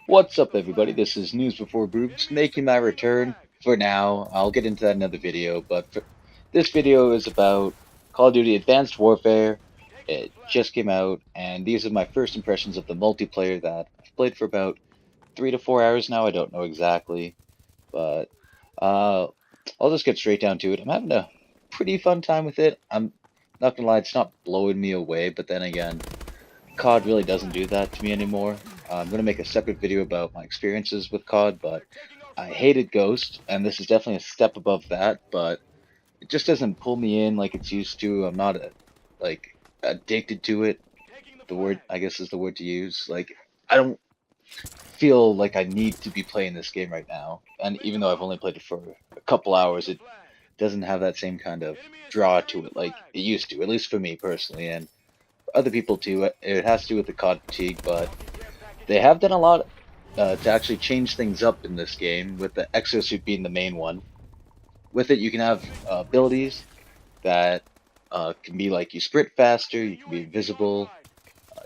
What's up, everybody? This is News Before Boobs making my return for now. I'll get into that in another video, but this video is about Call of Duty Advanced Warfare. It just came out, and these are my first impressions of the multiplayer that I've played for about 3 to 4 hours now. I don't know exactly, but uh, I'll just get straight down to it. I'm having a pretty fun time with it. I'm not gonna lie, it's not blowing me away, but then again, COD really doesn't do that to me anymore. I'm going to make a separate video about my experiences with COD, but I hated Ghost, and this is definitely a step above that, but it just doesn't pull me in like it's used to. I'm not like addicted to it. The word, I guess, is the word to use. Like, I don't feel like I need to be playing this game right now. And even though I've only played it for a couple hours, it doesn't have that same kind of draw to it like it used to, at least for me personally, and other people too. It has to do with the COD fatigue, but they have done a lot to actually change things up in this game, with the exosuit being the main one. With it, you can have abilities that can be like you sprint faster, you can be invisible,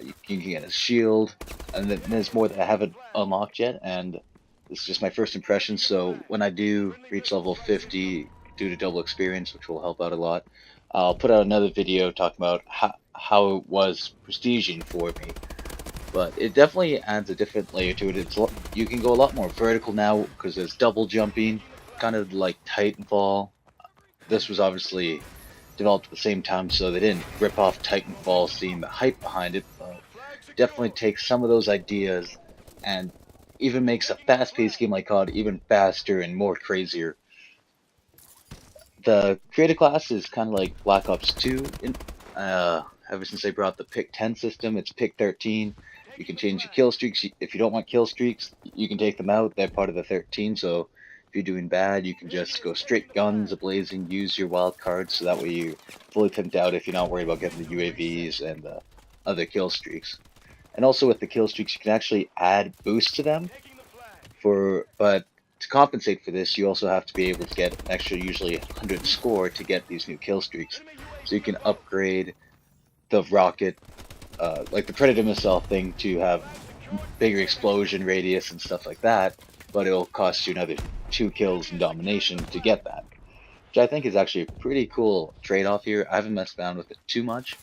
you can get a shield, and then there's more that I haven't unlocked yet, and this is just my first impression, so when I do reach level 50 due to double experience, which will help out a lot, I'll put out another video talking about how it was prestiging for me. But it definitely adds a different layer to it. You can go a lot more vertical now because there's double jumping, kind of like Titanfall. This was obviously developed at the same time, so they didn't rip off Titanfall, seeing the hype behind it, but definitely takes some of those ideas and even makes a fast-paced game like COD even faster and more crazier. The creative class is kind of like Black Ops 2. Ever since they brought the pick 10 system, it's pick 13. You can change your kill streaks. If you don't want kill streaks, you can take them out. They're part of the 13. So if you're doing bad, you can just go straight guns ablazing, use your wild cards, so that way you're fully pimped out if you're not worried about getting the UAVs and the other kill streaks. And also with the kill streaks, you can actually add boosts to them. But to compensate for this, you also have to be able to get an extra, usually 100 score to get these new kill streaks. So you can upgrade the rocket, like the Predator missile thing, to have bigger explosion radius and stuff like that, but it'll cost you another 2 kills in domination to get that, which I think is actually a pretty cool trade-off here. I haven't messed around with it too much,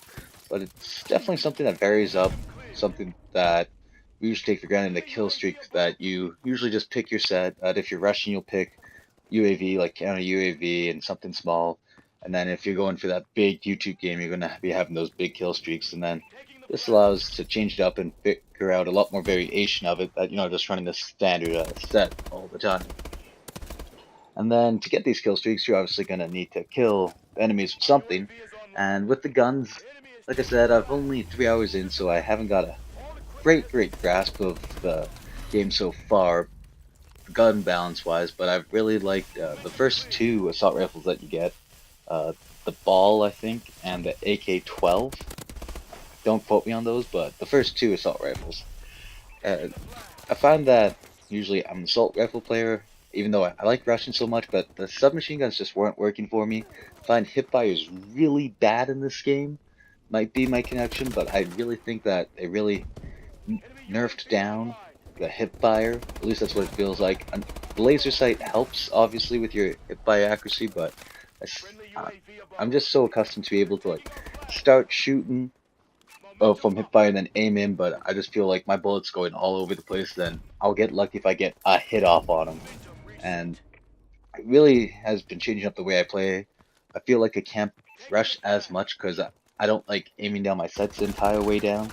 but it's definitely something that varies up, something that we usually take for granted in the kill streak, that you usually just pick your set. If you're rushing, you'll pick UAV, like counter UAV and something small. And then if you're going for that big YouTube game, you're going to be having those big kill streaks. And then this allows to change it up and figure out a lot more variation of it, that you're not just running the standard set all the time. And then to get these kill streaks, you're obviously going to need to kill enemies with something. And with the guns, like I said, I've only 3 hours in, so I haven't got a great grasp of the game so far, gun balance wise, but I've really liked the first two assault rifles that you get, uh, the Ball, I think, and the AK-12. Don't quote me on those, but the first two assault rifles. Uh, I find that usually I'm an assault rifle player, even though I like Russian so much, but the submachine guns just weren't working for me. I find hipfire is really bad in this game. Might be my connection, but I really think that they really nerfed down the hipfire. At least that's what it feels like. And the laser sight helps, obviously, with your hipfire accuracy, but I'm just so accustomed to be able to like start shooting from hipfire and then aim in, but I just feel like my bullets going all over the place. Then I'll get lucky if I get a hit off on them, and it really has been changing up the way I play. I feel like I can't rush as much because I don't like aiming down my sights the entire way down,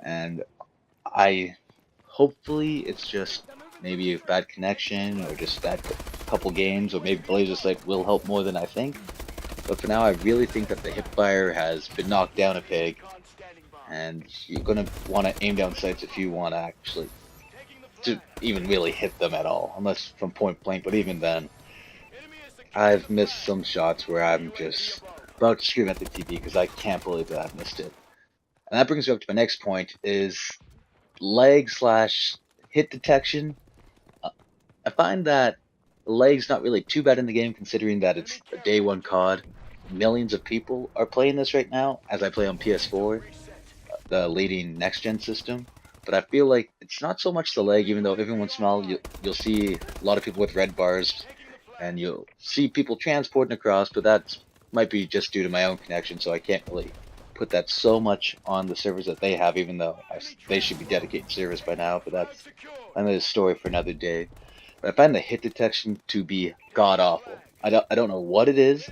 and I hopefully it's just maybe a bad connection or just bad couple games, or maybe laser sight will help more than I think. But for now, I really think that the hipfire has been knocked down a peg, and you're gonna want to aim down sights if you want to actually to even really hit them at all, unless from point blank. But even then, I've missed some shots where I'm just about to scream at the TV because I can't believe that I've missed it. And that brings me up to my next point: is lag slash hit detection. I find that lag's not really too bad in the game, considering that it's a day one COD. Millions of people are playing this right now, as I play on PS4, the leading next gen system. but I feel like it's not so much the lag, even though every once in a while you'll see a lot of people with red bars, and you'll see people transporting across, but that might be just due to my own connection, so I can't really put that so much on the servers that they have, even though they should be dedicated servers by now, but that's another story for another day. But I find the hit detection to be god awful. I don't know what it is,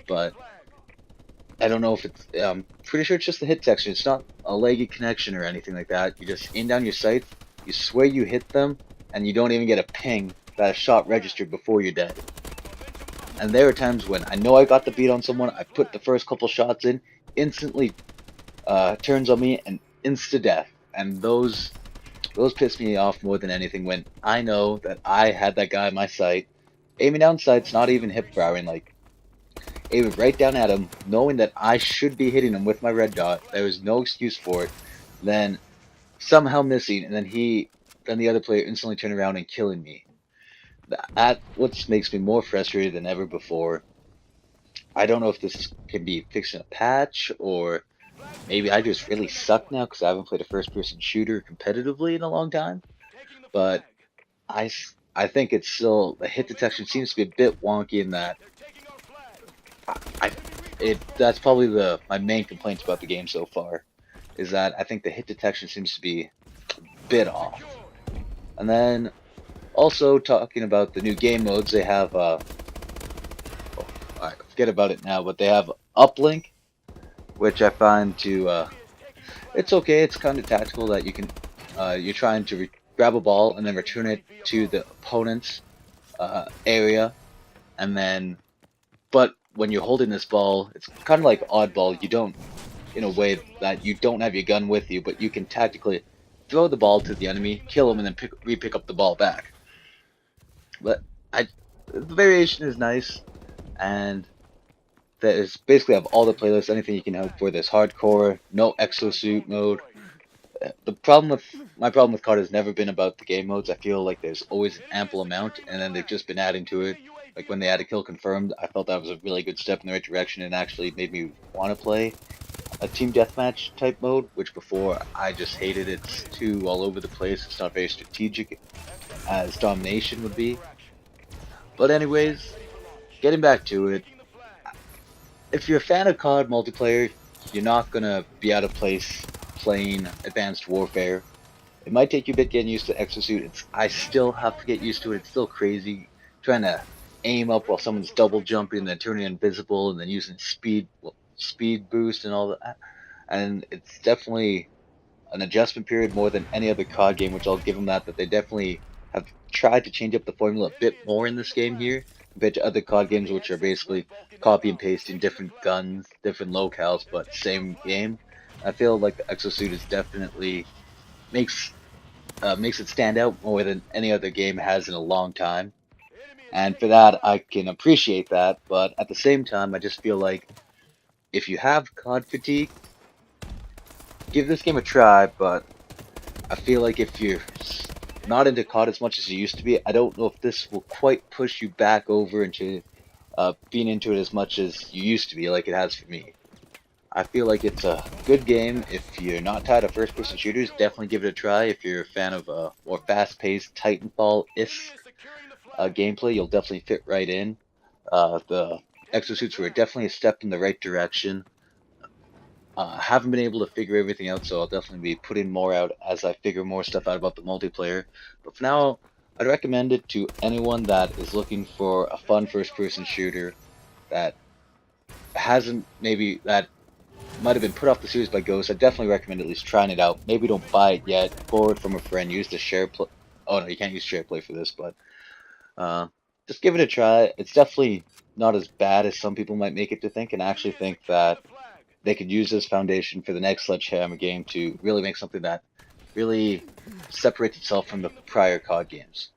but I don't know if it's, pretty sure it's just the hit detection. It's not a laggy connection or anything like that. You just aim down your sights, you swear you hit them, and you don't even get a ping that a shot registered before you're dead. And there are times when I know I got the beat on someone, I put the first couple shots in, instantly turns on me, and insta-death. And those piss me off more than anything when I know that I had that guy in my sight, aiming down sights, not even hip firing, like aiming right down at him, knowing that I should be hitting him with my red dot. There was no excuse for it. Then somehow missing, and then the other player instantly turning around and killing me. That what makes me more frustrated than ever before. I don't know if this can be fixed in a patch, or maybe I just really suck now because I haven't played a first-person shooter competitively in a long time. But I think it's still, the hit detection seems to be a bit wonky in that that's probably my main complaints about the game so far, is that I think the hit detection seems to be a bit off. And then also talking about the new game modes, they have I forget about it now, but they have uplink, which I find to it's okay. It's kind of tactical that you can you're trying to grab a ball and then return it to the opponent's area, and then but when you're holding this ball, it's kind of like oddball. You don't, in a way that you don't have your gun with you, but you can tactically throw the ball to the enemy, kill him, and then re-pick up the ball back. But the variation is nice, and there's basically have all the playlists, anything you can hope for. There's hardcore, no exosuit mode. My problem with COD has never been about the game modes. I feel like there's always an ample amount, and then they've just been adding to it. Like when they added Kill Confirmed, I felt that was a really good step in the right direction, and actually made me want to play a team deathmatch type mode, which before I just hated. It's too all over the place. It's not very strategic as domination would be. But anyways, getting back to it, if you're a fan of COD multiplayer, you're not gonna be out of place playing Advanced Warfare. It might take you a bit getting used to Exosuit. I still have to get used to it. It's still crazy trying to aim up while someone's double jumping and then turning invisible and then using speed boost and all that. And it's definitely an adjustment period more than any other COD game, which I'll give them that they definitely have tried to change up the formula a bit more in this game here compared to other COD games, which are basically copy and pasting different guns, different locales, but same game. I feel like the Exosuit is definitely makes it stand out more than any other game has in a long time. And for that, I can appreciate that, but at the same time, I just feel like if you have COD fatigue, give this game a try, but I feel like if you're not into COD as much as you used to be, I don't know if this will quite push you back over into being into it as much as you used to be, like it has for me. I feel like it's a good game. If you're not tired of first-person shooters, definitely give it a try. If you're a fan of a more fast-paced Titanfall-esque gameplay, you'll definitely fit right in. The exosuits were definitely a step in the right direction. Haven't been able to figure everything out, so I'll definitely be putting more out as I figure more stuff out about the multiplayer. But for now, I'd recommend it to anyone that is looking for a fun first-person shooter that might have been put off the series by Ghost. I definitely recommend at least trying it out. Maybe don't buy it yet. Borrow it from a friend. Use the share play. Oh no, you can't use share play for this, but just give it a try. It's definitely not as bad as some people might make it to think, and I actually think that they could use this foundation for the next Sledgehammer game to really make something that really separates itself from the prior COD games.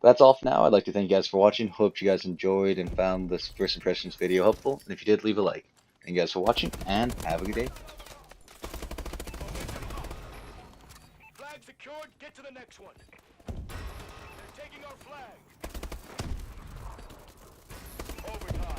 That's all for now. I'd like to thank you guys for watching. Hope you guys enjoyed and found this first impressions video helpful. And if you did, leave a like. Thank you guys for watching, and have a good day. Flag secured, get to the next one. They're taking our flag. Overtime.